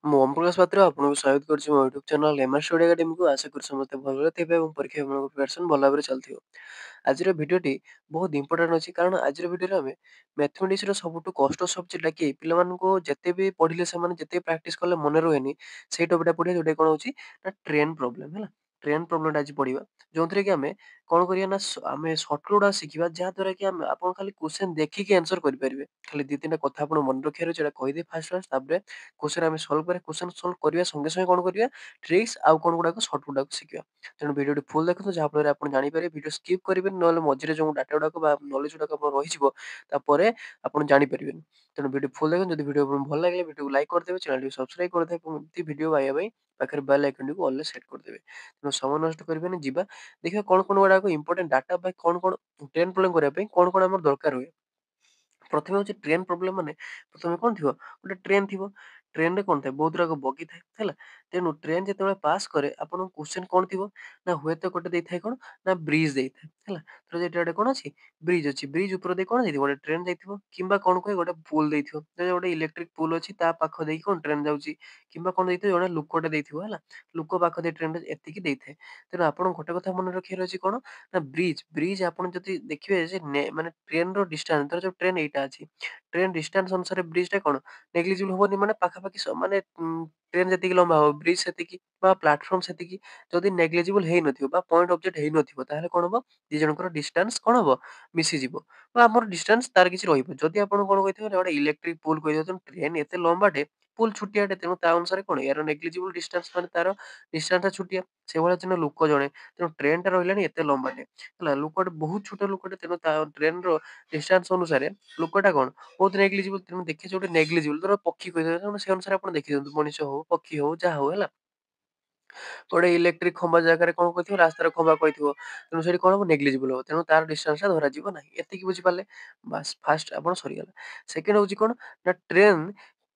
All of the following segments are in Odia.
ମୁଁ ଓମ୍ ପ୍ରକାଶ ପାତ୍ର ଆପଣଙ୍କୁ ସ୍ୱାଗତ କରୁଛି ମୋ ୟୁଟ୍ୟୁବ୍ ଚ୍ୟାନେଲ୍ ଏମ୍ଆର୍ ଷ୍ଟଡି ଏକାଡେମୀକୁ। ଆଶା କରୁଛି ସମସ୍ତେ ଭଲରେ ଥିବେ ଏବଂ ପରୀକ୍ଷା ଆପଣଙ୍କ ପ୍ରିପାରେସନ୍ ଭଲ ଭାବରେ ଚାଲିଥିବ। ଆଜିର ଭିଡ଼ିଓଟି ବହୁତ ଇମ୍ପୋର୍ଟାଣ୍ଟ ଅଛି, କାରଣ ଆଜିର ଭିଡ଼ିଓରେ ଆମେ ମ୍ୟାଥମେଟିକ୍ସର ସବୁଠୁ କଷ୍ଟ ସବଜେକ୍ଟଟା କି ପିଲାମାନଙ୍କୁ ଯେତେ ବି ପଢ଼ିଲେ ସେମାନେ ଯେତେ ପ୍ରାକ୍ଟିସ୍ କଲେ ମନେ ରୁହେନି, ସେଇ ଟପିକଟା ପଢ଼ିବା ଯୋଉଟା କ'ଣ ହେଉଛି ନା ଟ୍ରେନ୍ ପ୍ରୋବ୍ଲେମ୍ ହେଲା। ଟ୍ରେନ୍ ପ୍ରୋବ୍ଲେମଟା ଆଜି ପଢ଼ିବା, ଯେଉଁଥିରେ କି ଆମେ କ'ଣ କରିବା ନା ଆମେ ସର୍ଟକଟ୍ ଗୁଡ଼ା ଶିଖିବା, ଯାହାଦ୍ୱାରା କି ଆପଣ ଖାଲି କ୍ୱେଶ୍ଚନ୍ ଦେଖିକି ଆନ୍ସର୍ କରିପାରିବେ। ଖାଲି 2-3ଟା କଥା ଆପଣ ମନେ ରଖିବାର ଅଛି, ସେଇଟା କହିଦେବେ ଫାଷ୍ଟ ତାପରେ କ୍ୱେଶ୍ଚନ୍ ଆମେ ସଲ୍ଭ କରିବା। କ୍ୱେଶ୍ଚନ୍ ସଲ୍ଭ କରିବା ସଙ୍ଗେ ସଙ୍ଗେ କ'ଣ କରିବା, ଟ୍ରିକ୍ସ ଆଉ କ'ଣ ଗୁଡ଼ାକ ସର୍ଟକଟ୍ ଗୁଡ଼ାକ ଶିଖିବା। ତେଣୁ ଭିଡ଼ିଓଟି ଫୁଲ୍ ଦେଖନ୍ତୁ, ଯାହାଫଳରେ ଆପଣ ଜାଣିପାରିବେ। ଭିଡ଼ିଓ ସ୍କିପ୍ କରିବେନି, ନହେଲେ ମଝିରେ ଯେଉଁ ଡାଟା ଗୁଡ଼ାକ ବା ନଲେଜ୍ ଗୁଡ଼ାକ ଆପଣଙ୍କର ରହିଯିବ, ତାପରେ ଆପଣ ଜାଣିପାରିବେନି। ତେଣୁ ଭିଡ଼ିଓ ଫୁଲ୍ ଦେଖନ୍ତୁ। ଯଦି ଭିଡ଼ିଓ ଆପଣଙ୍କୁ ଭଲ ଲାଗିଲା ଭିଡ଼ିଓକୁ ଲାଇକ୍ କରିଦେବେ, ଚ୍ୟାନେଲଟିକୁ ସବସ୍କ୍ରାଇବ୍ କରିଦେବେ ଏବଂ ଏମିତି ଭିଡ଼ିଓ ପାଇବା ପାଇଁ ପାଖରେ ବେଲ୍ ଆଇକନ୍‌ଟିକୁ ଅଲ୍‌ରେ ସେଟ୍ କରିଦେବେ। ତେଣୁ ସମୟ ନଷ୍ଟ କରିବେନି, ଯିବା ଦେଖିବା କ'ଣ କ'ଣ ଗୁଡ଼ାକ ଇମ୍ପୋର୍ଟାଣ୍ଟ ଡାଟା ବା କ'ଣ କ'ଣ ଟ୍ରେନ୍ ପ୍ରୋବ୍ଲେମ୍ କରିବା ପାଇଁ କ'ଣ କ'ଣ ଆମର ଦରକାର ହୁଏ। ପ୍ରଥମେ ହେଉଛି ଟ୍ରେନ୍ ପ୍ରୋବ୍ଲେମ୍ ମାନେ ପ୍ରଥମେ କ'ଣ ଥିବ, ଗୋଟେ ଟ୍ରେନ୍ ଥିବ। ଟ୍ରେନ୍‌ରେ କ'ଣ ଥାଏ, ବହୁତ ଗୁଡ଼ାକ ବଗି ଥାଏ ହେଲା। ତେଣୁ ଟ୍ରେନ୍ ଯେତେବେଳେ ପାସ୍ କରେ ଆପଣଙ୍କ କ୍ୱେଶ୍ଚନ୍ କ'ଣ ଥିବ ନା, ହୁଏତ ଗୋଟେ ଦେଇଥାଏ କ'ଣ ନା ବ୍ରିଜ୍ ଦେଇଥାଏ ହେଲା। ଧର ଏଇଟା ଗୋଟେ କ'ଣ ଅଛି, ବ୍ରିଜ୍ ଅଛି। ବ୍ରିଜ୍ ଉପର ଦେଇ କ'ଣ ଯାଇଥିବ, ଗୋଟେ ଟ୍ରେନ୍ ଯାଇଥିବ, କିମ୍ବା କ'ଣ କହେ ଗୋଟେ ପୋଲ୍ ଦେଇଥିବ। ଧର ଗୋଟେ ଇଲେକ୍ଟ୍ରିକ୍ ପୋଲ୍ ଅଛି, ତା ପାଖ ଦେଇକି କ'ଣ ଟ୍ରେନ୍ ଯାଉଛି, କିମ୍ବା କ'ଣ ଦେଇଥିବ ଜଣେ ଲୋକଟେ ଦେଇଥିବ ହେଲା। ଲୋକ ପାଖ ଦେଇ ଟ୍ରେନ୍‌ରେ ଏତିକି ଦେଇଥାଏ। ତେଣୁ ଆପଣ ଗୋଟେ କଥା ମନେ ରଖିବାର ଅଛି କ'ଣ ନା ବ୍ରିଜ୍ ଆପଣ ଯଦି ଦେଖିବେ ଯେ ମାନେ ଟ୍ରେନ୍‌ର ଡିଷ୍ଟାନ୍ସ, ଧର ଯୋଉ ଟ୍ରେନ୍ ଏଇଟା ଅଛି, ଟ୍ରେନ୍ ଡିଷ୍ଟାନ୍ସ ଅନୁସାରେ ବ୍ରିଜ୍‌ଟା କ'ଣ ନେଗ୍ଲିଜିବଲ୍ ହବନି, ମାନେ ପାଖାପାଖି ମାନେ ଟ୍ରେନ୍ ଯେତିକି ଲମ୍ବା ହବ ବ୍ରିଜ୍ ସେତିକି ବା ପ୍ଲାଟଫର୍ମ ସେତିକି। ଯଦି ନେଗ୍ଲିଜିବଲ୍ ହେଇନଥିବ ବା ପଏଣ୍ଟ ଅବଜେକ୍ଟ ହେଇନଥିବ, ତାହେଲେ କ'ଣ ହବ, ଦି ଜଣଙ୍କର ଡିଷ୍ଟାନ୍ସ କ'ଣ ହବ, ମିଶିଯିବ ବା ଆମର ଡିଷ୍ଟାନ୍ସ ତାର କିଛି ରହିବ। ଯଦି ଆପଣ କ'ଣ କହିଥିବେ ନା ଗୋଟେ ଇଲେକ୍ଟ୍ରିକ୍ ପୋଲ୍ କହିଥିବେ, ତେଣୁ ଟ୍ରେନ୍ ଏତେ ଲମ୍ବାଟେ, ପୋଲ୍ ଛୋଟିଆଟେ, ତେଣୁ ତା ଅନୁସାରେ କ'ଣ ୟାର ନେଗ୍ଲିଜିବଲ୍ ଡିଷ୍ଟାନ୍ସ, ମାନେ ତାର ଡିଷ୍ଟାନ୍ସଟା ଛୋଟିଆ। ସେଇଭଳିଆ ଯେନ ଲୋକ ଜଣେ, ତେଣୁ ଟ୍ରେନ୍‌ଟା ରହିଲାଣି ଏତେ ଲମ୍ବାଟେ ହେଲା। ଲୋକଟେ ବହୁତ ଛୋଟ ଲୋକଟେ, ତେଣୁ ତା ଟ୍ରେନ୍‌ର ଡିଷ୍ଟାନ୍ସ ଅନୁସାରେ ଲୋକଟା କ'ଣ ବହୁତ ନେଗ୍ଲିଜିବଲ୍। ତେଣୁ ଦେଖିଛେ ଗୋଟେ ନେଗ୍ଲିଜିବଲ୍, ଧର ପକ୍ଷୀ କହିଦେବେ, ତେଣୁ ସେ ଅନୁସାରେ ଆପଣ ଦେଖିଦିଅନ୍ତୁ, ମଣିଷ ହଉ ପକ୍ଷୀ ହଉ ଯାହା ହଉ ହେଲା। ଗୋଟେ ଇଲେକ୍ଟ୍ରିକ୍ ଖମ୍ବା ଜାଗାରେ କ'ଣ କହିଥିବ, ରାସ୍ତାର ଖମ୍ବା କହିଥିବ, ତେଣୁ ସେଠି କ'ଣ ହବ, ନେଗ୍ଲିଜିବଲ୍ ହବ। ତେଣୁ ତାର ଡିଷ୍ଟାନ୍ସଟା ଧରାଯିବ ନାହିଁ। ଏତିକି ବୁଝିପାରିଲେ? ବାସ୍, ଫାର୍ଷ୍ଟ ଆପଣ ସରିଗଲା। ସେକେଣ୍ଡ ହେଉଛି କ'ଣ ନା ଟ୍ରେନ୍,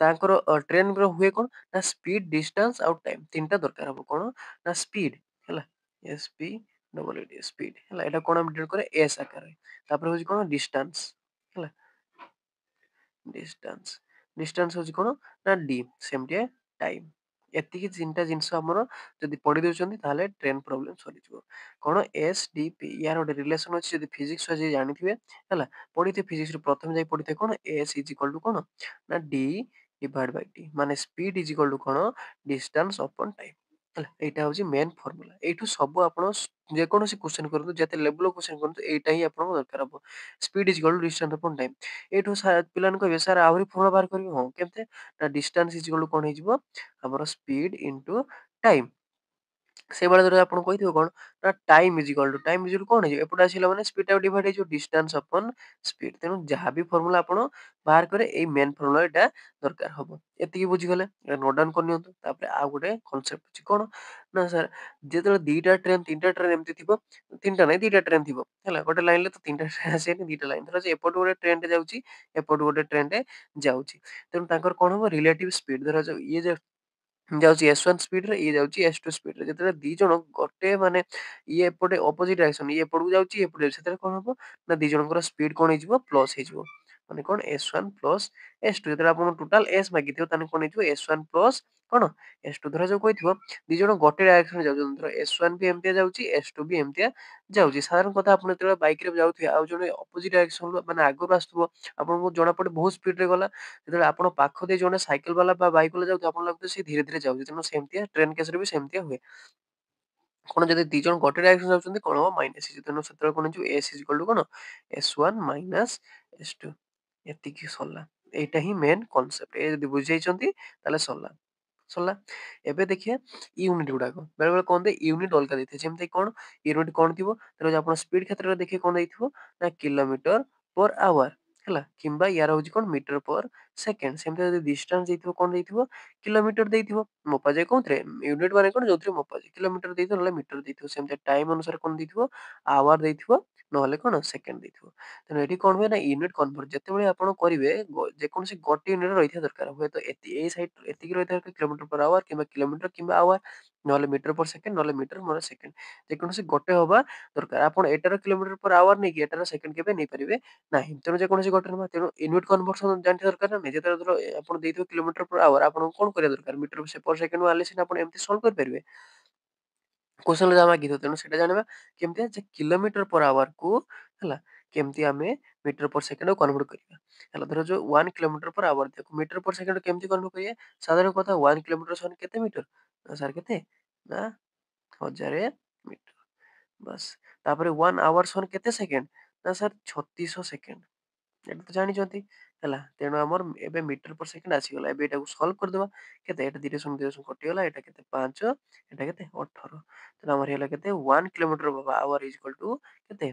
ତାଙ୍କର ଟ୍ରେନ୍‌ର ହୁଏ କ'ଣ ନା ସ୍ପିଡ୍, ଡିଷ୍ଟାନ୍ସ ଆଉ ଟାଇମ୍, 3ଟା ଦରକାର ହବ। କ'ଣ ନା ସ୍ପିଡ୍ ହେଲା, SPEED ସ୍ପିଡ୍ ହେଲା। ଏଇଟା କ'ଣ ଆମେ ଡିନୋଟ୍ କରେ ଏସ୍ ଆକାରରେ। ତାପରେ ହେଉଛି କ'ଣ ଡିଷ୍ଟାନ୍ସ ହେଲା। ଡିଷ୍ଟାନ୍ସ ଡିଷ୍ଟାନ୍ସ ହେଉଛି କ'ଣ ନା D, ସେମିତିଆ ଟାଇମ୍। ଏତିକି 3ଟା ଜିନିଷ ଆମର ଯଦି ପଢ଼ି ଦେଉଛନ୍ତି, ତାହେଲେ ଟ୍ରେନ୍ ପ୍ରୋବ୍ଲେମ୍ ସରିଯିବ। କ'ଣ SDP, ୟାର ଗୋଟେ ରିଲେସନ୍ ଅଛି। ଯଦି ଫିଜିକ୍ସ ଛୁଆ ଯିଏ ଜାଣିଥିବେ ହେଲା, ପଢ଼ିଥିବେ ଫିଜିକ୍ସରୁ ପ୍ରଥମେ ଯାଇ ପଢ଼ିଥିବେ କ'ଣ S ଇଜ୍ ଇକ୍ୱାଲ୍ ଟୁ କ'ଣ ନା D ଡିଭାଇଡ୍ ବାଇ T, ମାନେ ସ୍ପିଡ୍ ଇଜ୍ ଇକ୍ୱାଲ୍ ଟୁ କ'ଣ ଡିଷ୍ଟାନ୍ସ ଅପନ୍ ଟାଇମ୍ ହେଲା। ଏଇଟା ହେଉଛି ମେନ୍ ଫର୍ମୁଲା। ଏଇଠୁ ସବୁ ଆପଣ ଯେକୌଣସି କ୍ୱେଶ୍ଚନ୍ କରନ୍ତୁ, ଯେତେ ଲେବୁଲ୍‌ର କ୍ୱେଶ୍ଚନ୍ କରନ୍ତୁ, ଏଇଟା ହିଁ ଆପଣଙ୍କୁ ଦରକାର ହବ। Speed is equal to distance upon time. ଏଇଠୁ ପିଲାମାନେ କହିବେ ସାର୍ ଆହୁରି ଫର୍ମୁଲା ବାହାର କରିବେ। ହଁ, କେମିତି ନା ଡିଷ୍ଟାନ୍ସ ଇଜ୍ ଇକ୍ୱାଲ୍ ଟୁ କ'ଣ ହେଇଯିବ, ଆମର ସ୍ପିଡ୍ ଇନଟୁ ଟାଇମ୍। ସେଇଭଳିଆ ଧର ଆପଣ କହିଥିବେ କ'ଣ ନା time is equal to, time is equal to କ'ଣ ହେଇଯିବ, ଏପଟେ ଆସିଲା ମାନେ ସ୍ପିଡ୍‌ଟା ଡିଭାଇଡ୍ ହେଇଯିବ, ଡିଷ୍ଟାନ୍ସ ଅପନ୍ ସ୍ପିଡ୍। ତେଣୁ ଯାହା ବି ଫର୍ମୁଲା ଆପଣ ବାହାର କରିବେ, ଏଇ ମେନ୍ ଫର୍ମୁଲା ଏଇଟା ଦରକାର ହବ। ଏତିକି ବୁଝିଗଲେ? ଏଇଟା ନୋଟ୍ ଡାଉନ୍ କରିନିଅନ୍ତୁ। ତାପରେ ଆଉ ଗୋଟେ କନସେପ୍ଟ ଅଛି କ'ଣ ନା ସାର୍, ଯେତେବେଳେ 2ଟା ଟ୍ରେନ୍ 3ଟା ଟ୍ରେନ୍ ଏମିତି ଥିବ, 3ଟା ନାହିଁ 2ଟା ଟ୍ରେନ୍ ଥିବ ହେଲା। ଗୋଟେ ଲାଇନ୍‌ରେ ତ 3ଟା ଟ୍ରେନ୍ ଆସିବନି, 2ଟା ଲାଇନ୍। ଧର ଏପଟୁ ଗୋଟେ ଟ୍ରେନ୍‌ଟେ ଯାଉଛି, ଏପଟୁ ଗୋଟେ ଟ୍ରେନ୍‌ଟେ ଯାଉଛି। ତେଣୁ ତାଙ୍କର କ'ଣ ହବ, ରିଲେଟିଭ୍ ସ୍ପିଡ୍। ଧର ଇଏ ଯାଉଛି S1 ସ୍ପିଡ୍‌ରେ, ଇଏ ଯାଉଛି S2 ସ୍ପିଡ୍‌ରେ। ଯେତେବେଳେ ଦି ଜଣ ଗୋଟେ ମାନେ ଇଏ ଏପଟେ ଅପୋଜିଟ୍ ଡାଇରେକ୍ସନ୍, ଇଏ ଏପଟକୁ ଯାଉଛି, ଇଏ ଏପଟେ ଯାଉଛି, ସେତେବେଳେ କ'ଣ ହବ ନା ଦି ଜଣଙ୍କର ସ୍ପିଡ୍ କ'ଣ ହେଇଯିବ, ପ୍ଲସ୍ ହେଇଯିବ। ମାନେ କ'ଣ S1 ପ୍ଲସ୍ S2। ଯେତେବେଳେ ଆପଣଙ୍କୁ ଟୋଟାଲ୍ S ମାଗିଥିବ, ତାହେଲେ କ'ଣ ହେଇଯିବ S1 ପ୍ଲସ୍ କ'ଣ S2। ଧରାଯାଉ କହିଥିବ ଦି ଜଣ ଗୋଟେ ଡାଇରେକ୍ସନ୍‌ରେ ଯାଉଛନ୍ତି, ଧର S1 ବି ଏମିତିଆ ଯାଉଛି, S2 ବି ଏମିତିଆ ଯାଉଛି। ସାଧାରଣ କଥା, ଆପଣ ଯେତେବେଳେ ବାଇକ୍‌ରେ ଯାଉଥିବେ, ଆଉ ଜଣେ ଅପୋଜିଟ୍ ଡାଇରେକ୍ସନ୍‌ରୁ ମାନେ ଆଗରୁ ଆସୁଥିବ, ଆପଣଙ୍କୁ ଜଣାପଡ଼େ ବହୁତ ସ୍ପିଡ୍‌ରେ ଗଲା। ଯେତେବେଳେ ଆପଣ ପାଖ ଦେଇ ଜଣେ ସାଇକେଲ ବାଲା ବା ବାଇକ୍ ବାଲା ଯାଉଥିବ, ଆପଣଙ୍କୁ ଲାଗୁଥିବ ସେ ଧୀରେ ଧୀରେ ଯାଉଛି। ତେଣୁ ସେମିତିଆ ଟ୍ରେନ୍ କେସ୍‌ରେ ବି ସେମିତିଆ ହୁଏ। କ'ଣ ଯଦି ଦି ଜଣ ଗୋଟେ ଡାଇରେକ୍ସନ୍ ଯାଉଛନ୍ତି, କ'ଣ ହବ, ମାଇନସ୍ ହେଇଯିବ। ତେଣୁ ସେତେବେଳେ କ'ଣ ହେଇଯିବ, S ଇଜ୍ ଇକ୍ୱାଲ୍ ଟୁ କ'ଣ S1 ମାଇନସ୍ S2। ଏତିକି ସରିଲା। ଏଇଟା ହିଁ ମେନ୍ କନସେପ୍ଟ। ଏ ଯଦି ବୁଝିଯାଇଛନ୍ତି, ତାହେଲେ ସରିଲା। ସରିଲା। ଏବେ ଦେଖିବା ୟୁନିଟ୍ ଗୁଡ଼ାକ। ବେଳେବେଳେ କ'ଣ ଦିଏ, ୟୁନିଟ୍ ଅଲଗା ଦେଇଥାଏ। ଯେମିତି କ'ଣ ୟୁନିଟ୍ କ'ଣ ଥିବ, ଧର ଆପଣ ସ୍ପିଡ୍ କ୍ଷେତ୍ରରେ ଦେଖିବେ କ'ଣ ଦେଇଥିବ ନା କିଲୋମିଟର ପର୍ ଆୱାର ହେଲା, କିମ୍ବା ୟାର ହେଉଛି କ'ଣ ମିଟର ପର୍ ସେକେଣ୍ଡ। ସେମିତି ଯଦି ଡିଷ୍ଟାନ୍ସ ଦେଇଥିବ, କ'ଣ ଦେଇଥିବ, କିଲୋମିଟର ଦେଇଥିବ। ମପାଯାଏ କୋଉଥିରେ, ୟୁନିଟ୍ ମାନେ କ'ଣ ଯୋଉଥିରେ ମପାଯାଏ। କିଲୋମିଟର ଦେଇଥିବ, ନହେଲେ ମିଟର ଦେଇଥିବ। ସେମିତି ଟାଇମ୍ ଅନୁସାରେ କ'ଣ ଦେଇଥିବ, ଆୱାର ଦେଇଥିବ, ନହେଲେ କ'ଣ ସେକେଣ୍ଡ ଦେଇଥିବ। ତେଣୁ ଏଠି କ'ଣ ହୁଏ ନା ୟୁନିଟ୍ କନଭର୍ଟ ଯେତେବେଳେ ଆପଣ କରିବେ, ଯେକୌଣସି ଗୋଟେ ୟୁନିଟ୍ ରହିଥିବା ଦରକାର। ହୁଏତ ଏଇ ସାଇଡ୍ ଏତିକି ରହିଥିବା ଦରକାର, କିଲୋମିଟର ପର୍ ଆୱାର କିମ୍ବା କିଲୋମିଟର କିମ୍ବା ଆୱାର, ନହେଲେ ମିଟର ପର୍ ସେକେଣ୍ଡ, ନହେଲେ ମିଟର ନହେଲେ ସେକେଣ୍ଡ। ଯେକୌଣସି ଗୋଟେ ହବା ଦରକାର। ଆପଣ ଏଟାର କିଲୋମିଟର ପର୍ ଆୱାର ନେଇକି ଏଟାର ସେକେଣ୍ଡ କେବେ ନେଇପାରିବେ ନାହିଁ। ତେଣୁ ଯେକୌଣସି ଗୋଟେ ନେବା। ତେଣୁ ୟୁନିଟ୍ କନଭର୍ସନ ଜାଣିଥିବା ଦରକାର ନା ନାହିଁ। ଯେତେବେଳେ ଧର ଆପଣ ଦେଇଥିବେ କିଲୋମିଟର ପର ଆୱାର ଆପଣଙ୍କୁ କଣ କରିବା ଦରକାର? ମିଟର ପର ସେକେଣ୍ଡ ମାରିଲେ ସିନା ଆପଣ ଏମିତି ସଲ୍ଭ କରିପାରିବେ। କ୍ୱେଶ୍ଚନରେ ଯାହା ମାଗିଥିବ ତେଣୁ ସେଇଟା ଜାଣିବା କେମିତିଆ ଯେ କିଲୋମିଟର ପର ଆୱାରକୁ ହେଲା କେମିତି ଆମେ ମିଟର ପର ସେକେଣ୍ଡକୁ କନଭର୍ଟ କରିବା। ହେଲା ଧର ଯୋଉ 1 କିଲୋମିଟର ପର ଆୱାର ତାକୁ ମିଟର ପର ସେକେଣ୍ଡ କେମିତି କନଭର୍ଟ କରିବା? ସାଧାରଣ କଥା 1 କିଲୋମିଟର ସମାନ କେତେ ମିଟର? ନା ସାର୍ କେତେ? ନା 1000 ମିଟର। ବାସ୍। ତାପରେ 1 ଆୱାର ସମାନ କେତେ ସେକେଣ୍ଡ? ନା ସାର୍ 3600 ସେକେଣ୍ଡ। ଏଟା ତ ଜାଣିଛନ୍ତି ହେଲା ତେଣୁ ଆମର ଏବେ ମିଟର ପର ସେକେଣ୍ଡ ଆସିଗଲା। ଏବେ ଏଟାକୁ ସଲ୍ଭ କରିଦବା। କେତେ? ଏଟା 2 ଶୂନ 2 ଶୂନ କଟିଗଲା। ଏଟା କେତେ? 5 ଏଟା କେତେ? 18 ତେଣୁ ଆମର ହେଲା କେତେ? 1 kilometre hour is equal to କେତେ?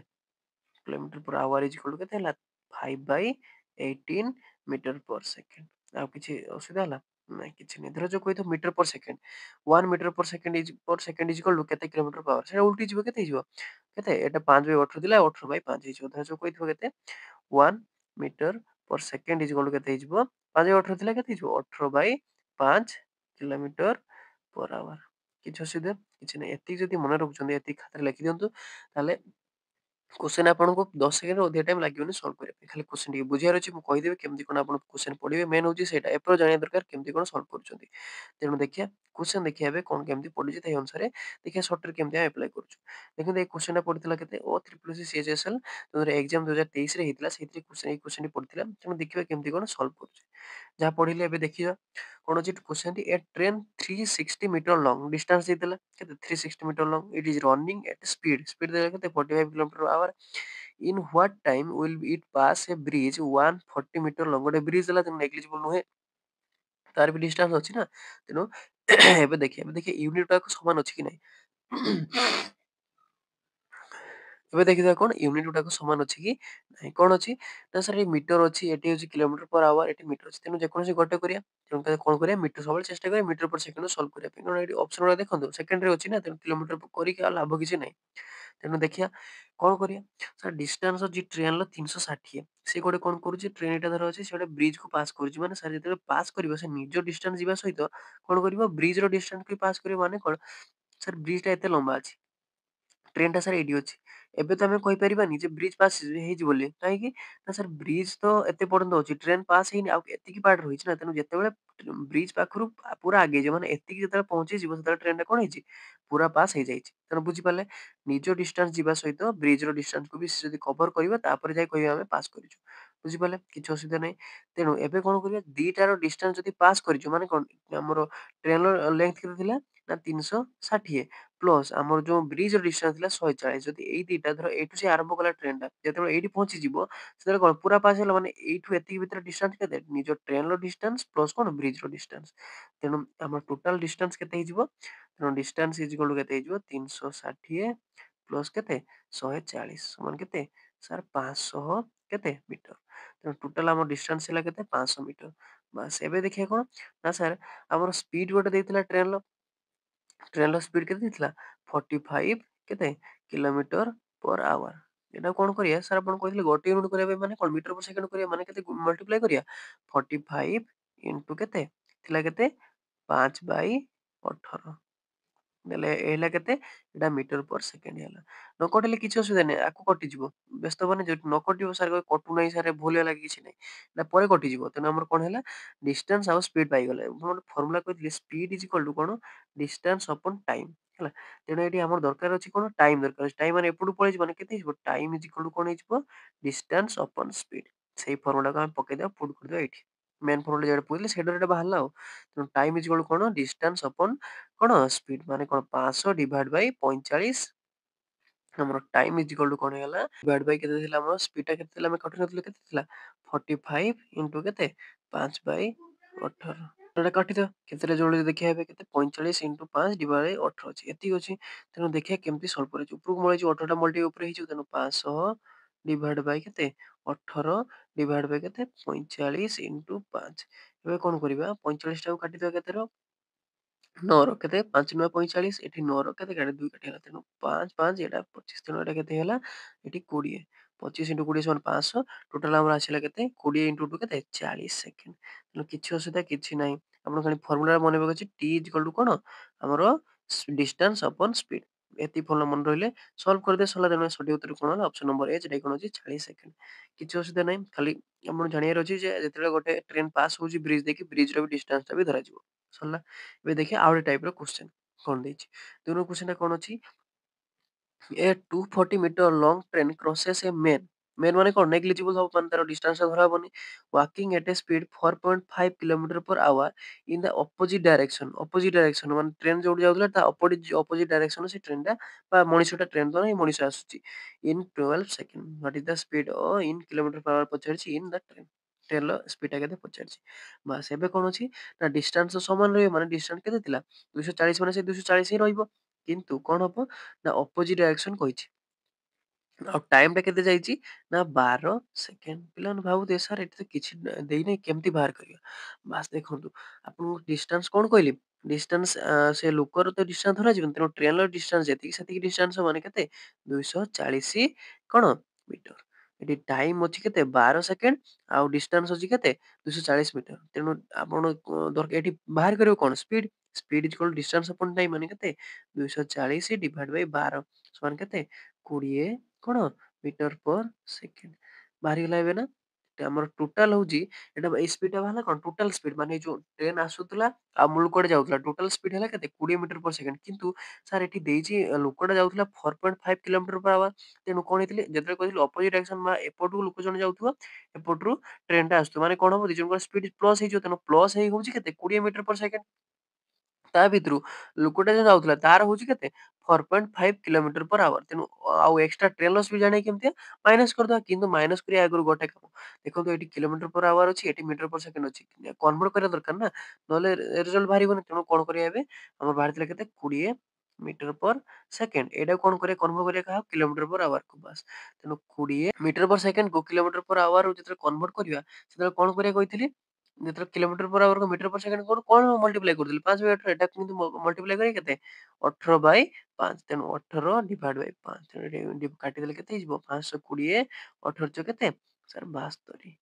Kilometre per hour is equal to କେତେ ହେଲା? 5/18 ମିଟର ପର ସେକେଣ୍ଡ। ଆଉ କିଛି ଅସୁବିଧା ହେଲା? ନାଇଁ କିଛି ନାହିଁ। ଧର ଯୋଉ କହିଥିବ metre per second 1 metre per second is equal to କେତେ କିଲୋମିଟର ପର ଆୱାର? ସେଇଟା ଉଲଟି ଯିବ କେତେ ହେଇଯିବ? କେତେ? ଏଟା 5/18 ଥିଲା 18/5 ହେଇଯିବ। ଧର ଯୋଉ କହିଥିବ କେତେ? 1 metre per second is equal to କେତେ ହେଇଯିବ? 5/18 ଥିଲା କେତେ ହେଇଯିବ? 18/5 କିଲୋମିଟର ପର ଆୱାର। କିଛି ଅସୁବିଧା? କିଛି ନାହିଁ। ଏତିକି ଯଦି ମନେ ରଖୁଛନ୍ତି ଏତିକି ଖାତାରେ ଲେଖି ଦିଅନ୍ତୁ ତାହେଲେ क्वेश्चन आपको 10 सेकंड अधिक टाइम लगे सल्व करने खाली क्वेश्चन टी बुझार अच्छे मुझे कहीदेवी केमती कौन आप क्वेश्चन पढ़े मेन हूँ एपर जाना दरकार केमती कौन सल्व कर तेणु देखिए क्वेश्चन देखिए ए कौन केमती पड़ी अनुसार देखिए सर्ट केमती एप्लाय कर देखते क्वेश्चन पड़ता के O triple C C H S L जो एग्जाम 2023 क्वेश्चन पड़ता तेणु देखिए केमती कौन सल्व कर जहाँ पढ़िले एबे देखिए कौन अच्छी क्वेश्चन टी a train 360 metre long distance देला केते 360 metre long it is running at speed speed देला केते 45 kilometre hour in what time will it pass a bridge 140 metre long गोटे ब्रिज देला तेणु नेग्लिजिबल नुहे तार भी डिस्टेंस अच्छी ना तेणु एबे देखिए यूनिट टाक समान अच्छी कि नहीं ଏବେ ଦେଖିବା କଣ ୟୁନିଟ ଗୁଡାକ ସମାନ ଅଛି କି ନାହିଁ କଣ ଅଛି ନା ସାର୍ ଏଇ ମିଟର ଅଛି ଏଠି ହଉଛି କିଲୋମିଟର ପର ଆୱାର ଏଠି ମିଟର ଅଛି ତେଣୁ ଯେକୌଣସି ଗୋଟେ କରିବା ତେଣୁ ତାକୁ କଣ କରିବା ମିଟର ସବୁବେଳେ ଚେଷ୍ଟା କରିବା ମିଟର ପର ସେକେଣ୍ଡ ସଲ୍ଭ କରିବା ପାଇଁ କାରଣ ଏଠି ଅପସନ ଗୁଡା ଦେଖନ୍ତୁ ସେକେଣ୍ଡରେ ଅଛି ନା ତେଣୁ କିଲୋମିଟର କରିକି ଆଉ ଲାଭ କିଛି ନାହିଁ ତେଣୁ ଦେଖିବା କଣ କରିବା ସାର୍ ଡିଷ୍ଟାନ୍ସ ଅଛି ଟ୍ରେନର 360 ସେ ଗୋଟେ କଣ କରୁଛି ଟ୍ରେନ ଏଟା ଧର ଅଛି ସେ ଗୋଟେ ବ୍ରିଜ କୁ ପାସ୍ କରୁଛି ମାନେ ସାର୍ ଯେତେବେଳେ ପାସ୍ କରିବ ସେ ନିଜ ଡିଷ୍ଟାନ୍ସ ଯିବା ସହିତ କଣ କରିବ ବ୍ରିଜ ର ଡିଷ୍ଟାନ୍ସ କୁ ପାସ୍ କରିବ ମାନେ କଣ ସାର୍ ବ୍ରିଜ ଟା ଏତେ ଲମ୍ବା ଅଛି ट्रेन टा सार एडी अछि एबे तो हमें कहि परिबानी जे ब्रिज पास हेजि बोली काहे कि ना सर ब्रिज तो एते पर्यंत अछि ट्रेन पास हेनी आ एतिकी पार्ट रहिछि ना तेनु जेतेबेले ब्रिज पाखरु पूरा आगे जे माने एतिकी जेतेबेले पहुंची जिवो सेतेबेले ट्रेन टा कोन हेछि पूरा पास हे जाइछि तेनु बुझि पाले निजो डिस्टेंस जिबा सहित ब्रिज रो डिस्टेंस को भी से जदि कवर करिवो तापर जाय कहिबा हमें पास करिछु बुझि पाले किछ असुविधा नै तेनु एबे कोन करिया दीटा रो डिस्टेंस जदि पास करिछु माने कोन हमरो ट्रेन रो लेंथ केते थिला ना 360 प्लस आमर जो ब्रिज डिस्टेंस थिला 140 जदि एई दिटा धर एठु से आरंभ कला ट्रेन टा जेतेबेले एठी पहुंची जिवो सेतेबेले कोन पूरा पास होला माने एठु एतिकी भीतर डिस्टेंस केते निजो ट्रेन रो डिस्टेंस प्लस कोन ब्रिज रो डिस्टेंस तेनु हमर टोटल डिस्टेंस केते हिजिवो तेनु डिस्टेंस इज इक्वल टू केते हिजिवो 360 प्लस केते 140 समान केते सर 500 केते मीटर तेनु टोटल हमर डिस्टेंस हिला केते 500 मीटर बस एबे देखिए कोन ना सर हमर स्पीड गोटे देइतिला ट्रेन ର ସ୍ପିଡ କେତେ ଥିଲା 45 କେତେ କିଲୋମିଟର ପର ଆୱାର ଏଟା କଣ କରିବା ସାର୍ ଆପଣ କହିଥିଲେ ଗୋଟେ ୟୁନିଟ କରିବା ପାଇଁ ମାନେ କଣ ମିଟର ପର ସେକେଣ୍ଡ କରିବା ମାନେ କେତେ ମଲ୍ଟିପ୍ଲାଏ କରିବା 45 ଇଣ୍ଟୁ କେତେ ଥିଲା କେତେ 5/18 ଦେଲେ ହେଲା କେତେ ଏଟା ମିଟର ପର ସେକେଣ୍ଡ ହେଲା ନ କଟିଲେ କିଛି ଅସୁବିଧା ନାହିଁ ଆକୁ କଟିଯିବ ବ୍ୟସ୍ତ ହବନି ଯଦି ନ କଟିବ ସାର୍ କଟୁ ନାହିଁ ସାର୍ ଭୁଲ ହେଲା କିଛି ନାହିଁ ନା ପରେ କଟିଯିବ ତେଣୁ ଆମର କଣ ହେଲା ଡିଷ୍ଟାନ୍ସ ଆଉ ସ୍ପିଡ ପାଇଗଲେ ମୁଁ ଗୋଟେ ଫର୍ମୁଲା କହିଥିଲି ସ୍ପିଡ ଇଜ ଇକ୍ୱାଲ ଟୁ କଣ ଡିଷ୍ଟାନ୍ସ ଅପନ ଟାଇମ ହେଲା ତେଣୁ ଏଠି ଆମର ଦରକାର ଅଛି କଣ ଟାଇମ ଦରକାର ଅଛି ଟାଇମ ମାନେ ଏପଟୁ ପଳେଇଯିବ ମାନେ କେତେ ହେଇଯିବ ଟାଇମ ଇଜ ଇକ୍ୱାଲ ଟୁ କଣ ହେଇଯିବ ଡିଷ୍ଟାନ୍ସ ଅପନ ସ୍ପିଡ ସେଇ ଫର୍ମୁଲାକୁ ଆମେ ପକେଇଦବା ପୁଟ୍ କରିଦବା ଏଇଠି ମେନ୍ ଫର୍ମୁଲା ଯେଟା ପକେଇଲେ ସେଇଟା ଏଟା ବାହାରିଲା ଆଉ ତେଣୁ ଟାଇମ ଇଜ ଇକ୍ୱାଲ ଟୁ କଣ ଡିଷ୍ଟାନ୍ସ ଅପନ कौन स्पीड माने कौन 500 डिवाइड बाय 45 हमर टाइम इज इक्वल टू कोन हैला डिवाइड बाय केते थिला हमर स्पीड टा केते थिला हम कटि नथिले केते थिला 45 इनटू केते 5/18 एटा कटि दो केते जोड़ देखिया हेबे केते 45 इनटू 5 डिवाइड बाय 18 अछि एति अछि तेनु देखिया केमती सॉल्व करे उपरु मळे 18 टा मल्टी ऊपर हिजो तेनु 500 डिवाइड बाय केते 18 डिवाइड बाय केते 45 इनटू 5 एबे कोन करिबा 45 टा काटि दो केते रो 9 ର କେତେ 5 9 45 ଏଠି 9 ର କେତେ କାଟେ 2 କାଟିଗଲା ତେଣୁ 5 5 ଏଟା 25 ତେଣୁ ଏଟା କେତେ ହେଲା ଏଠି 20 25 into 20 ସମାନ 500 ଟୋଟାଲ ଆମର ଆସିଲା କେତେ 20 into 2 କେତେ 40 ସେକେଣ୍ଡ ତେଣୁ କିଛି ଅସୁବିଧା କିଛି ନାହିଁ ଆପଣ ଖାଲି ଫର୍ମୁଲା ମନେ ପକେଇଛି t ଇଜ ଇକ୍ୱାଲ ଟୁ କଣ ଆମର ଡିଷ୍ଟାନ୍ସ अपॉन ସ୍ପିଡ ଏତିକି ଭଲ ମନେ ରହିଲେ ସଲ୍ଭ କରିଦେ ସରିଲା। ତେଣୁ ସଠିକ ଉତ୍ତର କଣ ହେଲା? ଅପସନ୍ ନମ୍ବର ଏ ଯେଟା କଣ ଅଛି 40 ସେକେଣ୍ଡ। କିଛି ଅସୁବିଧା ନାହିଁ। ଖାଲି ଆପଣ ଜାଣିବାର ଅଛି ଯେ ଯେତେବେଳେ ଗୋଟେ ଟ୍ରେନ୍ ପାସ୍ ହଉଛି ବ୍ରିଜ୍ ଦେଇକି ବ୍ରିଜ୍‌ର ବି ଡିଷ୍ଟାନ୍ସଟା ବି ଧରାଯିବ। ସରିଲା। ଏବେ ଦେଖିବା ଆଉ ଗୋଟେ ଟାଇପ୍‌ର କ୍ୱେଶ୍ଚନ୍ କଣ ଦେଇଛି। 2 ନମ୍ବର କ୍ୱେଶ୍ଚନ୍‌ଟା କଣ ଅଛି? A 240 meter long train crosses a main ମାନେ କଣ ନେଗ୍ଲିଜିବଲ ହବ ମାନେ ତାର ଡିଷ୍ଟାନ୍ସ ଟା ଧରା ହବନି walking at a speed 4.5 kilometre per hour in the opposite direction ମାନେ ଟ୍ରେନ ଯୋଉଠି ଯାଉଥିଲା ତା ଅପୋଜିଟ ଡାଇରେକ୍ସନ ସେ ଟ୍ରେନ ଟା ବା ମଣିଷଟା ଟ୍ରେନ ଦ୍ୱାରା ଏଇ ମଣିଷ ଆସୁଛି in 12 second what is the speed in kilometre per hour ପଚାରିଛି in the train ଟ୍ରେନର ସ୍ପିଡ ଟା କେତେ ପଚାରିଛି ବାସ୍ ଏବେ କଣ ଅଛି ନା ଡିଷ୍ଟାନ୍ସ ସମାନ ରହିବ ମାନେ ଡିଷ୍ଟାନ୍ସ କେତେ ଥିଲା 240 ମାନେ ସେ 240 ହିଁ ରହିବ କିନ୍ତୁ କଣ ହବ ନା ଅପୋଜିଟ ଡାଇରେକ୍ସନ କହିଛି ଆଉ ଟାଇମ ଟା କେତେ ଯାଇଛି ନା 12 ସେକେଣ୍ଡ ପିଲାମାନେ ଭାବୁଥିବେ ସାର୍ ଏଠି ତ କିଛି ଦେଇନାହିଁ କେମିତି ବାହାର କରିବା ବାସ୍ ଦେଖନ୍ତୁ ଆପଣଙ୍କୁ ଡିଷ୍ଟାନ୍ସ କଣ କହିଲି ଡିଷ୍ଟାନ୍ସ ସେ ଲୋକର ତ ଡିଷ୍ଟାନ୍ସ ଧରାଯିବନି ତେଣୁ ଟ୍ରେନର ଡିଷ୍ଟାନ୍ସ ଯେତିକି ସେତିକି ଡିଷ୍ଟାନ୍ସ ମାନେ କେତେ 240 କଣ ମିଟର ଏଠି ଟାଇମ ଅଛି କେତେ 12 ସେକେଣ୍ଡ ଆଉ ଡିଷ୍ଟାନ୍ସ ଅଛି କେତେ 240 ମିଟର ତେଣୁ ଆପଣ ଦରକାର ଏଠି ବାହାର କରିବ କଣ speed speed is distance open time ମାନେ କେତେ 240 ଡିଭାଇଡ ବାଇ 12 ସମାନ କେତେ 20 କଣ ମିଟର ପର ସେକେଣ୍ଡ ବାହାରିଗଲା ଏବେ ନା ଆମର ଟୋଟାଲ ହଉଛି ଏଟା ଏଇ ସ୍ପିଡ ଟା ବାହାରିଲା କଣ ଟୋଟାଲ ସ୍ପିଡ ମାନେ ଏଇ ଯୋଉ ଟ୍ରେନ ଆସୁଥିଲା ଆଉ ମୂଳ କୁଆଡେ ଯାଉଥିଲା ଟୋଟାଲ ସ୍ପିଡ ହେଲା କେତେ 20 ମିଟର ପର ସେକେଣ୍ଡ କିନ୍ତୁ ସାର୍ ଏଠି ଦେଇଛି ଲୋକଟା ଯାଉଥିଲା 4.5 କିଲୋମିଟର per hour ତେଣୁ କଣ ହେଇଥିଲେ ଯେତେବେଳେ କହିଥିଲି ଅପୋଜିଟ ଡାଇରେକ୍ସନ ବା ଏପଟକୁ ଲୋକ ଜଣେ ଯାଉଥିବ ଏପଟରୁ ଟ୍ରେନ ଟା ଆସୁଥିବ ମାନେ କଣ ହବ ଦି ଜଣଙ୍କର ସ୍ପିଡ ପ୍ଲସ ହେଇଯିବ ତେଣୁ ପ୍ଲସ ହେଇ ହଉଛି କେତେ 20 ମିଟର ପର ସେକେଣ୍ଡ ତା ଭିତରୁ ଲୋକଟା ଯୋଉ ଯାଉଥିଲା ତାର ହଉଛି କେତେ 4.5 କିଲୋମିଟର per hour ତେଣୁ ଆଉ ଏକ୍ସଟ୍ରା ଟ୍ରେନର ସ୍ପିଡ ଜାଣିବା କେମିତି ମାଇନସ କରିଦବା କିନ୍ତୁ ମାଇନସ କରିବା ଆଗରୁ ଗୋଟେ କାମ ଦେଖନ୍ତୁ ଏଠି କିଲୋମିଟର per hour ଅଛି ଏଠି ମିଟର per ସେକେଣ୍ଡ ଅଛି କନଭର୍ଟ କରିବା ଦରକାର ନା ନହେଲେ ରେଜଲ୍ଟ ବାହାରିବନି ତେଣୁ କଣ କରିବା ଏବେ ଆମର ବାହାରିଥିଲା କେତେ 20 ମିଟର ପର ସେକେଣ୍ଡ ଏଇଟାକୁ କଣ କରିବା କନଭର୍ଟ କରିବା କାହା କିଲୋମିଟର per hour କୁ ବାସ୍ ତେଣୁ 20 ମିଟର per ସେକେଣ୍ଡ କୁ କିଲୋମିଟର per hour ଯେତେବେଳେ କନଭର୍ଟ କରିବା ସେତେବେଳେ କଣ କରିବା କହିଥିଲି ଯେତେବେଳେ କିଲୋମିଟର per hour କୁ ମିଟର per ସେକେଣ୍ଡ କଣ ମଲ୍ଟିପ୍ଲାଏ କରୁଥିଲି 5 ବାଇ 18 ଏଟାକୁ କିନ୍ତୁ ମଲ୍ଟିପ୍ଲାଏ କରିବା କେତେ 18 ବାଇ 5 ତେଣୁ 18 ଡିଭାଇଡ ବାଇ 5 ତେଣୁ ଏଠି କାଟିଦେଲେ କେତେ ହେଇଯିବ 520 18 କେତେ ସାର୍ 72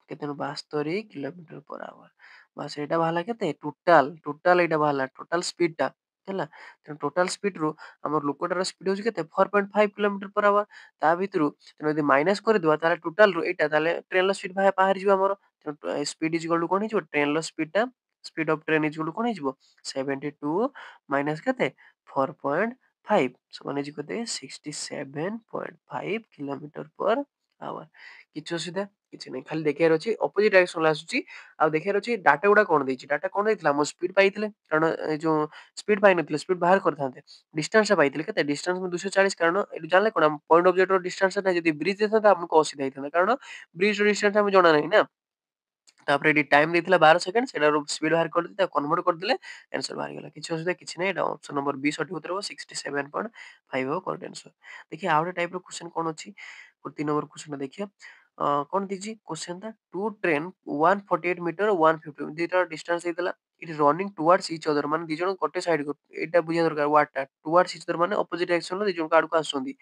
କେତେ 72 କିଲୋମିଟର per hour ବାସ୍ ଏଇଟା ବାହାରିଲା କେତେ ଟୋଟାଲ ଏଇଟା ବାହାରିଲା ଟୋଟାଲ ସ୍ପିଡ ଟା ହେଲା ତେଣୁ ଟୋଟାଲ ସ୍ପିଡ ରୁ ଆମର ଲୋକଟାର ସ୍ପିଡ ହଉଛି କେତେ 4.5 କିଲୋମିଟର per hour ତା ଭିତରୁ ତେଣୁ ଯଦି ମାଇନସ କରିଦବା ତାହେଲେ ଟୋଟାଲ ରୁ ଏଇଟା ତାହେଲେ ଟ୍ରେନର ସ୍ପିଡ ବାହାରିଯିବ ଆମର ସ୍ପିଡ ଇଜ ଇକ୍ୱାଲ ଟୁ କଣ ହେଇଯିବ ଟ୍ରେନର ସ୍ପିଡ ଟା speed of train is equal two କଣ ହେଇଯିବ 72 ମାଇନସ କେତେ 4.5 ସମାନ ହେଇଯିବ କେତେ 67.5 କିଲୋମିଟର per hour କିଛି ଅସୁବିଧା କିଛି ନାହିଁ ଖାଲି ଦେଖିବାର ଅଛି ଅପୋଜିଟ ଡାଇରେକ୍ସନ ଆସୁଛି ଆଉ ଦେଖିବାର ଅଛି ଡାଟା ଗୁଡା କଣ ଦେଇଛି ଡାଟା କଣ ଦେଇଥିଲା ଆମ ସ୍ପିଡ ପାଇଥିଲେ କାରଣ ଏଇ ଯୋଉ ସ୍ପିଡ ପାଇନଥିଲେ ସ୍ପିଡ ବାହାର କରିଥାନ୍ତେ ଡିଷ୍ଟାନ୍ସ ଟା ପାଇଥିଲେ କେତେ ଡିଷ୍ଟାନ୍ସ 240 କାରଣ ଏଠି ଜାଣିଲେ କଣ ପଏଣ୍ଟ ଅବଜେକ୍ଟ ର ଡିଷ୍ଟାନ୍ସ ଟା ଯଦି ବ୍ରିଜ ଦେଇଥାନ୍ତା ଆମକୁ ଅସୁବିଧା ହେଇଥାନ୍ତା କାରଣ ବ୍ରିଜ ର ଡିଷ୍ଟାନ୍ସ ଆମେ ଜଣା ନାହିଁ ନା ତାପରେ ଏଠି ଟାଇମ ଦେଇଥିଲା 12 ସେକେଣ୍ଡ ସେଟାରୁ ସ୍ପିଡ ବାହାର କରିଦେଲେ ତାକୁ କନଭର୍ଟ କରିଦେଲେ ଆନ୍ସର ବାହାରିଗଲା କିଛି ଅସୁବିଧା କିଛି ନାହିଁ ଏଟା ଅପସନ ନମ୍ବର ବି ସଠିକ ଉତ୍ତର ହବ 67.5 ହବ କରେକ୍ଟ ଆନ୍ସର ଦେଖିବା ଆଉ ଗୋଟେ ଟାଇପ ର କ୍ୱେଶ୍ଚନ କଣ ଅଛି 3 ନମ୍ବର କ୍ୱେଶ୍ଚନ ଦେଖିବା କଣ ଦେଇଛି କ୍ୱେଶ୍ଚନ ଟା ଟୁ ଟ୍ରେନ 148 ମିଟର 150 ଦିଟା ଡିଷ୍ଟାନ୍ସ ଦେଇଥିଲା ଇଟ ରନିଂ ଟୁୱାର୍ଡସ ଇଚ ଅଦର ମାନେ ଦି ଜଣ ଗୋଟେ ସାଇଡ ଏଇଟା ବୁଝିବା ଦରକାର ୱାର୍ଡ ଟା ଟୁୱାର୍ଡସ ଇଚ ଅଦର ମାନେ ଅପୋଜିଟ ଡାଇରେକ୍ସନ ଦି ଜଣଙ୍କ ଆଡକୁ ଆସୁଛନ୍ତି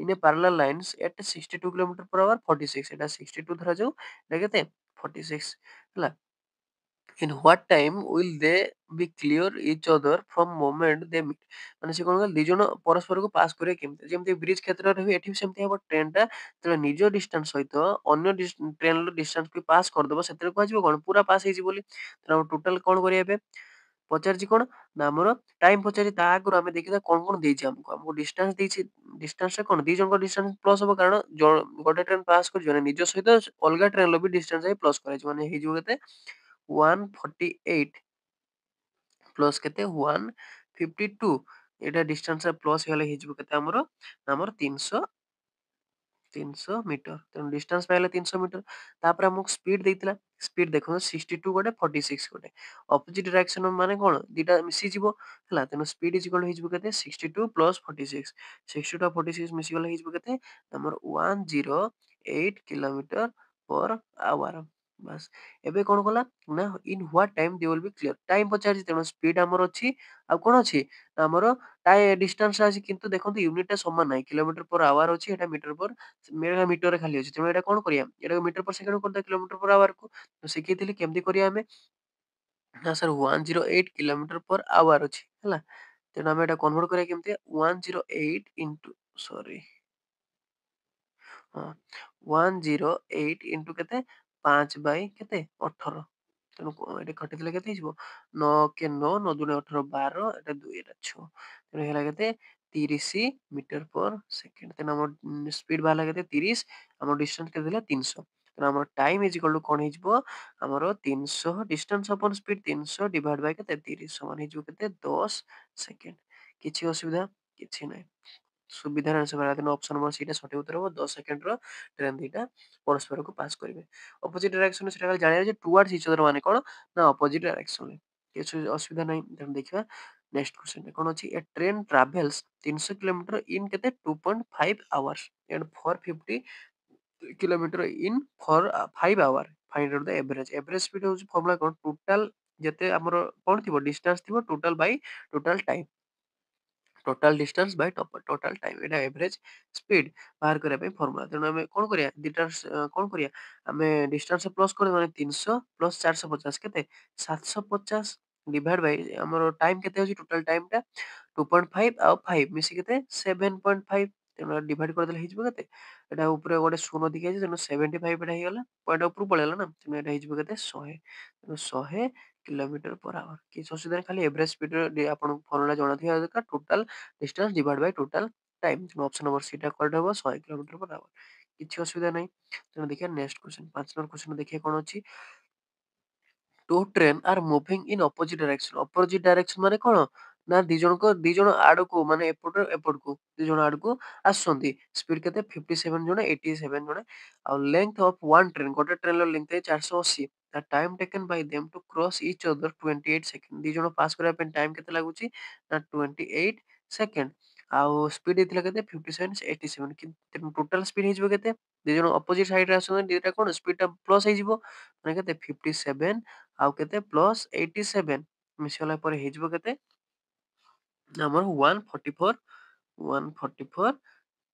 ଇନ ଏ ପାରାଲାଲ ଲାଇନ୍ସ ଏଟ 62 କିଲୋମିଟର per hour 46 ଏଟା 62 ଧରାଯାଉ ଏଟା କେତେ 46 ହେଲା in what time will they be clear each other from moment they meet ମାନେ ସେ କଣ କହିଲେ ଦି ଜଣ ପରସ୍ପରକୁ ପାସ୍ କରିବେ କେମିତି ଯେମିତି ବ୍ରିଜ କ୍ଷେତ୍ରରେ ହୁଏ ଏଠି ବି ସେମିତି ହବ ଟ୍ରେନ ଟା ଯେତେବେଳେ ନିଜ ଡିଷ୍ଟାନ୍ସ ସହିତ ଅନ୍ୟ ଟ୍ରେନର ଡିଷ୍ଟାନ୍ସ କୁ ପାସ୍ କରିଦବ ସେଥିରେ କୁହାଯିବ କଣ ପୁରା ପାସ୍ ହେଇଛି ବୋଲି ତେଣୁ ଟୋଟାଲ କଣ କରିବା ଏବେ ପଚାରିଛି କଣ ନା ଆମର ଟାଇମ ପଚାରିଛି ତା ଆଗରୁ ଆମେ ଦେଖିବା କଣ କଣ ଦେଇଛି ଆମକୁ ଆମକୁ ଡିଷ୍ଟାନ୍ସ ଦେଇଛି ଡିଷ୍ଟାନ୍ସ ଟା କଣ ଦି ଜଣଙ୍କ ଡିଷ୍ଟାନ୍ସ ପ୍ଲସ ହବ କାରଣ ଗୋଟେ ଟ୍ରେନ ପାସ୍ କରିଯିବ ନା ନିଜ ସହିତ ଅଲଗା ଟ୍ରେନର ବି ଡିଷ୍ଟାନ୍ସ ପ୍ଲସ କରାଯିବ ମାନେ ହେଇଯିବ କେତେ 148 ପ୍ଲସ କେତେ 152 ଏଇଟା ଡିଷ୍ଟାନ୍ସ ପ୍ଲସ ହେଇଗଲେ ହେଇଯିବ କେତେ ଆମର 300 ମିଟର ତେଣୁ ଡିଷ୍ଟାନ୍ସ ପାଇଲେ 300 ମିଟର ତାପରେ ଆମକୁ ସ୍ପିଡ ଦେଇଥିଲା ସ୍ପିଡ ଦେଖନ୍ତୁ 62 ଗୋଟେ 46 ଗୋଟେ ଅପୋଜିଟ ଡାଇରେକ୍ସନ ମାନେ କଣ ଦିଟା ମିଶିଯିବ ହେଲା ତେଣୁ ସ୍ପିଡ ଇଜ ଇକ୍ୱାଲ ହେଇଯିବ କେତେ 62 ପ୍ଲସ 46 62 ଆଉ 46 ମିଶିଗଲେ ହେଇଯିବ କେତେ ଆମର 108 କିଲୋମିଟର ପର ଆୱାର ବାସ୍ ଏବେ କଣ କଲା ନା in what time they will be clear time ପଚାରିଛି ତେଣୁ ସ୍ପିଡ ଆମର ଅଛି ଆଉ କଣ ଅଛି ଆମର ଡିଷ୍ଟାନ୍ସ ଅଛି କିନ୍ତୁ ଦେଖନ୍ତୁ ୟୁନିଟ ଟା ସମାନ ନାହିଁ କିଲୋମିଟର ପର ଆୱାର ଅଛି ଏଟା ମିଟର ପର ମିଟରରେ ଖାଲି ଅଛି ତେଣୁ ଏଇଟା କଣ କରିବା ଏଟା ମିଟର ପର ସେକେଣ୍ଡ କରିଦେବା କିଲୋମିଟର ପର ଆୱାର କୁ ଶିଖେଇଥିଲି କେମିତି କରିବା ଆମେ ନା ସାର୍ 108 କିଲୋମିଟର ପର ଆୱାର ଅଛି ହେଲା ତେଣୁ ଆମେ ଏଇଟା କନଭର୍ଟ କରିବା କେମିତି 108 ଇଣ୍ଟୁ ସରି ହଁ 108 ଇଣ୍ଟୁ କେତେ 5/କେତେ 18 ତେଣୁ ଏଠି କଟିଦେଲେ କେତେ ହେଇଯିବ 9 କେ 9 9 ଦୁଣେ 18 12 ଏଟା 2 ଏଟା 6 ତେଣୁ ହେଲା କେତେ 30 ମିଟର ପର ସେକେଣ୍ଡ ତେଣୁ ଆମର ସ୍ପିଡ ବାହାରିଲା କେତେ 30 ଆମର ଡିଷ୍ଟାନ୍ସ କେତେ ଥିଲା 300 ତେଣୁ ଆମର ଟାଇମ ଇଜ ଇକ୍ୱାଲ ଟୁ କଣ ହେଇଯିବ ଆମର 300 distance open speed 300 divide Bai କେତେ 30 ସମାନ ହେଇଯିବ କେତେ 10 ସେକେଣ୍ଡ କିଛି ଅସୁବିଧା କିଛି ନାହିଁ ସୁବିଧାରେ ଆନ୍ସର କରିବା ତେଣୁ ଅପସନ ନମ୍ବର ସିଟା ସଠିକ ଉତ୍ତର ହବ 10 ସେକେଣ୍ଡର ଟ୍ରେନ ଦିଟା ପରସ୍ପରକୁ ପାସ୍ କରିବେ ଅପୋଜିଟ ଡାଇରେକ୍ସନ ସେଟା ଜାଣିବା ଯେ ଟୁୱାର୍ଡସ ଇଚ ଅଦର ମାନେ କଣ ନା ଅପୋଜିଟ ଡାଇରେକ୍ସନ କିଛି ଅସୁବିଧା ନାହିଁ ତେଣୁ ଦେଖିବା ନେକ୍ସଟ କ୍वेଶ୍ଚନ କଣ ଅଛି a train travels 300 kilometre in କେତେ 2.5 hours and 450 kilometre in for 5 hour find out the average average speed ହଉଛି ଫର୍ମୁଲା କଣ ଟୋଟାଲ ଯେତେ ଆମର କଣ ଥିବ ଡିଷ୍ଟାନ୍ସ ଥିବ total by total time total distance by total time ଏଟା ଏଭରେଜ ସ୍ପିଡ ବାହାର କରିବା ପାଇଁ ଫର୍ମୁଲା ତେଣୁ ଆମେ କଣ କରିବା ଦିଟା କଣ କରିବା ଆମେ ଡିଷ୍ଟାନ୍ସ ପ୍ଲସ୍ କରିବା ମାନେ 300 ପ୍ଲସ୍ 450 କେତେ 750 ଡିଭାଇଡ ବାଇ ଆମର ଟାଇମ କେତେ ଅଛି ଟୋଟାଲ ଟାଇମ ଟା 2.5 ଆଉ 5 ମିଶି କେତେ 7.5 ତେଣୁ ଡିଭାଇଡ କରିଦେଲେ ହେଇଯିବ କେତେ ଏଟା ଉପରେ ଗୋଟେ ଶୂନ ଦିଆ ହେଇଛି ତେଣୁ 75 ଏଟା ହେଇଗଲା ପଏଣ୍ଟ ଉପରୁ ପଳେଇଲା ନା ତେଣୁ ଏଟା ହେଇଯିବ କେତେ 100 ତେଣୁ 100 କିଲୋମିଟର ପର ଆୱାର କିଛି ଅସୁବିଧା ନାହିଁ ଖାଲି ଏଭରେଜ ସ୍ପିଡ ଆପଣଙ୍କୁ ଫର୍ମୁଲା ଜଣାଥିବା ଦରକାର total distance divide Bai total time ତେଣୁ ଅପସନ ନମ୍ବର ସିଟା କରେକ୍ଟ ହବ 100 କିଲୋମିଟର ପର ଆୱାର କିଛି ଅସୁବିଧା ନାହିଁ ତେଣୁ ଦେଖିବା ନେକ୍ସଟ କ୍ୱେଶ୍ଚନ 5 ନମ୍ବର କ୍ୱେଶ୍ଚନ ଦେଖିବା କଣ ଅଛି two train are moving in opposite direction opposite direction ମାନେ କଣ ନା ଦି ଜଣ ଆଡକୁ ମାନେ ଏପଟୁ ଏପଟକୁ ଦି ଜଣ ଆଡକୁ ଆସୁଛନ୍ତି ସ୍ପିଡ କେତେ 57 ଜଣେ 87 ଜଣେ ଆଉ ଲେନ୍ଥ ଅଫ ୱାନ୍ ଟ୍ରେନ୍ ଗୋଟେ ଟ୍ରେନର length 480 the time taken by them to cross each other 28 second ଦି ଜଣ ପାସ୍ କରିବା ପାଇଁ ଟାଇମ କେତେ ଲାଗୁଛି ନା 28 ସେକେଣ୍ଡ ଆଉ ସ୍ପିଡ ହେଇଥିଲା କେତେ 57 87 କିନ୍ତୁ ଟୋଟାଲ ସ୍ପିଡ ହେଇଯିବ କେତେ ଦି ଜଣ ଅପୋଜିଟ ସାଇଡରେ ଆସୁଛନ୍ତି ଦିଟା କଣ ସ୍ପିଡ ଟା ପ୍ଲସ ହେଇଯିବ ମାନେ କେତେ 57 ଆଉ କେତେ ପ୍ଲସ 87 ମିଶିଗଲା ପରେ ହେଇଯିବ କେତେ ଆମର 144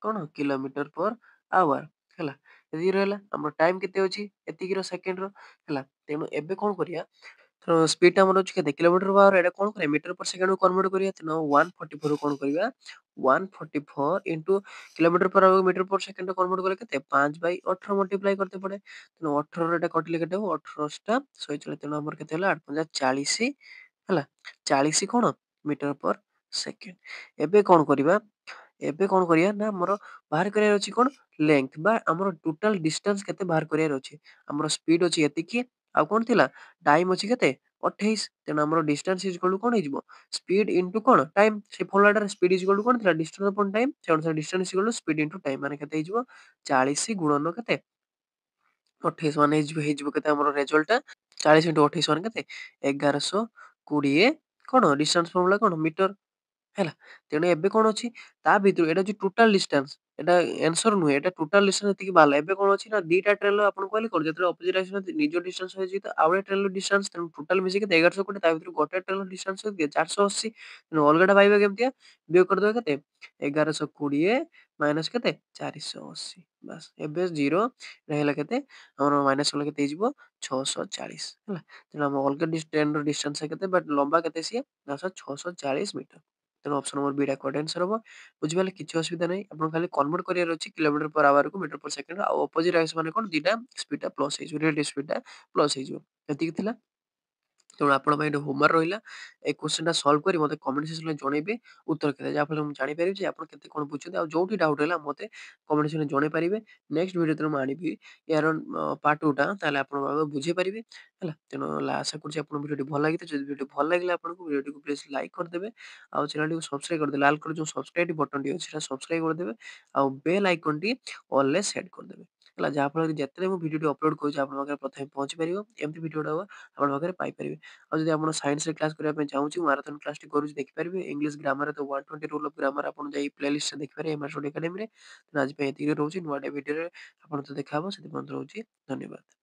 କଣ କିଲୋମିଟର ପର ଆୱାର ହେଲା ଏତିକି ରହିଲା ଆମର ଟାଇମ କେତେ ଅଛି ଏତିକିର ସେକେଣ୍ଡର ହେଲା ତେଣୁ ଏବେ କଣ କରିବା ତ ସ୍ପିଡ ଟା ଆମର ଅଛି କେତେ କିଲୋମିଟର ପର ଆୱାର ଏଟା କଣ କରିବା ମିଟର ପର ସେକେଣ୍ଡ କନଭର୍ଟ କରିବା ତେଣୁ 144 କଣ କରିବା 144 into kilometre per hour metre per second convert କଲେ କେତେ 5/18 ମଲ୍ଟିପ୍ଲାଏ କରତେ ପଡେ ତେଣୁ 18 ଏଟା କଟିଲେ କେତେ ହବ 18 140 ତେଣୁ ଆମର କେତେ ହେଲା 8 ହେଲା 40 କଣ ମିଟର ପର ସେକେଣ୍ଡ ଏବେ କଣ କରିବା ନା ଆମର ବାହାର କରିବାର ଅଛି କଣ ଲେନ୍ଥ ବା ଆମର ଟୋଟାଲ ଡିଷ୍ଟାନ୍ସ କେତେ ବାହାର କରିବାର ଅଛି ଆମର ସ୍ପିଡ ଅଛି ଏତିକି ଆଉ କଣ ଥିଲା ଟାଇମ ଅଛି କେତେ 28 ତେଣୁ ଆମର ଡିଷ୍ଟାନ୍ସ ଇଜ ଇକ୍ୱାଲ ଟୁ କଣ ହେଇଯିବ ସ୍ପିଡ ଇନଟୁ କଣ ଟାଇମ ସେ ଫର୍ମୁଲାଟାରେ ସ୍ପିଡ ଇଜ ଇକ୍ୱାଲ ଟୁ କଣ ଥିଲା ଡିଷ୍ଟାନ୍ସ ଅପନ ଟାଇମ ସେ ଅନୁସାରେ distance is equal two speed into time ମାନେ କେତେ ହେଇଯିବ 40 ଗୁଣନ କେତେ 28 ମାନେ ହେଇଯିବ କେତେ ଆମର ରେଜଲ୍ଟ ଟା 40 ଇଣ୍ଟୁ 28 ମାନେ କେତେ 1120 କଣ ଡିଷ୍ଟାନ୍ସ ଫର୍ମୁଲା କଣ ମିଟର ହେଲା ତେଣୁ ଏବେ କଣ ଅଛି ତା ଭିତରୁ ଏଟା ହଉଛି ଟୋଟାଲ ଡିଷ୍ଟାନ୍ସ ଏଟା ଆନ୍ସର ନୁହେଁ ଏଟା ଟୋଟାଲ ଡିଷ୍ଟାନ୍ସ ଏତିକି ବାହାରିଲା ଏବେ କଣ ଅଛି ନା ଦିଟା ଟ୍ରେନର ଆପଣ କହିଲେ କଣ ଯେତେବେଳେ ଅପୋଜିଟ ଡାଇରେକ୍ସନ ନିଜ ଡିଷ୍ଟାନ୍ସ ହେଇଛି ତ ଆଉ ଗୋଟେ ଟ୍ରେନର ଡିଷ୍ଟାନ୍ସ ତେଣୁ ଟୋଟାଲ ମିଶିକି 1120 ତା ଭିତରୁ ଗୋଟେ ଟ୍ରେନର ଡିଷ୍ଟାନ୍ସ କେତେ 480 ତେଣୁ ଅଲଗାଟା ପାଇବା କେମିତିଆ ବିয়োଗ କରିଦେବା କେତେ 1120 ମାଇନସ କେତେ 480 ବାସ୍ ଏବେ ଜିରୋ ରହିଲା କେତେ ଆମର ମାଇନସ କଲେ କେତେ ହେଇଯିବ 640 ହେଲା ତେଣୁ ଆମ ଅଲଗା ଟ୍ରେନର ଡିଷ୍ଟାନ୍ସ କେତେ ବଟ୍ ଲମ୍ବା କେତେ ସିଏ 640 ମିଟର ତେଣୁ option number beta correct answer ହବ ବୁଝିପାରିଲେ କିଛି ଅସୁବିଧା ନାହିଁ ଆପଣ ଖାଲି କନଭର୍ଟ କରିବାର ଅଛି କିଲୋମିଟର ପର ଆୱାରକୁ ମିଟର ପର ସେକେଣ୍ଡ ଆଉ ଅପୋଜିଟ ଡାଇରେକ୍ସନ ମାନେ କଣ ଦିଟା ସ୍ପିଡ ଟା ପ୍ଲସ ହେଇଯିବ ରିଲେଟିଭ ସ୍ପିଡ ଟା ପ୍ଲସ ହେଇଯିବ ଏତିକି ଥିଲା ତେଣୁ ଆପଣଙ୍କ ପାଇଁ ଏଠି ହୋମୱାର୍କ ରହିଲା ଏଇ କ୍ୱେଶ୍ଚନ ଟା ସଲ୍ଭ କରି ମତେ କମେଣ୍ଟ ସେକ୍ସନରେ ଜଣେଇବେ ଉତ୍ତର କେତେ ଯାହାଫଳରେ ମୁଁ ଜାଣିପାରିବି ଯେ ଆପଣ କେତେ କଣ ବୁଝୁଛନ୍ତି ଆଉ ଯୋଉଠି ଡାଉଟ ହେଲା ମତେ କମେଣ୍ଟ ସେକ୍ସନରେ ଜଣେଇ ପାରିବେ ନେକ୍ସଟ ଭିଡ଼ିଓ ଯେତେବେଳେ ମୁଁ ଆଣିବି ଏହାର ପାର୍ଟ 2 ଟା ତାହେଲେ ଆପଣ ବୁଝେଇ ପାରିବେ ହେଲା ତେଣୁ ଆଶା କରୁଛି ଆପଣଙ୍କୁ ଭିଡ଼ିଓଟି ଭଲ ଲାଗିଥିବ ଯଦି ଭିଡ଼ିଓ ଭଲ ଲାଗିଲା ଆପଣଙ୍କୁ ଭିଡ଼ିଓଟିକୁ ପ୍ଲିଜ ଲାଇକ୍ କରିଦେବେ ଆଉ ଚ୍ୟାନେଲଟିକୁ ସବସ୍କ୍ରାଇବ କରିଦେବେ ଲାଲ କଲର ଯୋଉ ସବସ୍କ୍ରାଇବ ବଟନଟି ଅଛି ସେଟା ସବସ୍କ୍ରାଇବ କରିଦେବେ ଆଉ ବେଲ୍ ଆଇକନଟି ଅଲରେ ସେଟ୍ କରିଦେବେ ହେଲା ଯାହାଫଳରେ ଯେତେବେଳେ ମୁଁ ଭିଡ଼ିଓଟି ଅପଲୋଡ କରୁଛି ଆପଣଙ୍କ ପାଖରେ ପ୍ରଥମେ ପହଞ୍ଚି ପାରିବ ଏମିତି ଭିଡ଼ିଓଟା ଆପଣଙ୍କ ପାଖରେ ପାଇପାରିବେ ଆଉ ଯଦି ଆପଣ ସାଇନ୍ସରେ କ୍ଲାସ କରିବା ପାଇଁ ଚାହୁଁଛି ମୁଁ ମାରାଥନ କ୍ଲାସଟି କରୁଛି ଦେଖିପାରିବେ ଇଂଲିଶ ଗ୍ରାମାର ତ 120 ରୁଲ୍ ଅଫ ଗ୍ରାମାର ଆପଣ ଯାଇ ପ୍ଲେଲିଷ୍ଟରେ ଦେଖିପାରିବେ ଏମଆର ଷ୍ଟଡି ଏକାଡେମୀରେ ଆଜି ପାଇଁ ଏତିକି ରହୁଛି ନୂଆ ଭିଡ଼ିଓରେ ଆପଣଙ୍କ ସହିତ ଦେଖା ହବ ସେଥିପାଇଁ ରହୁଛି ଧନ୍ୟବାଦ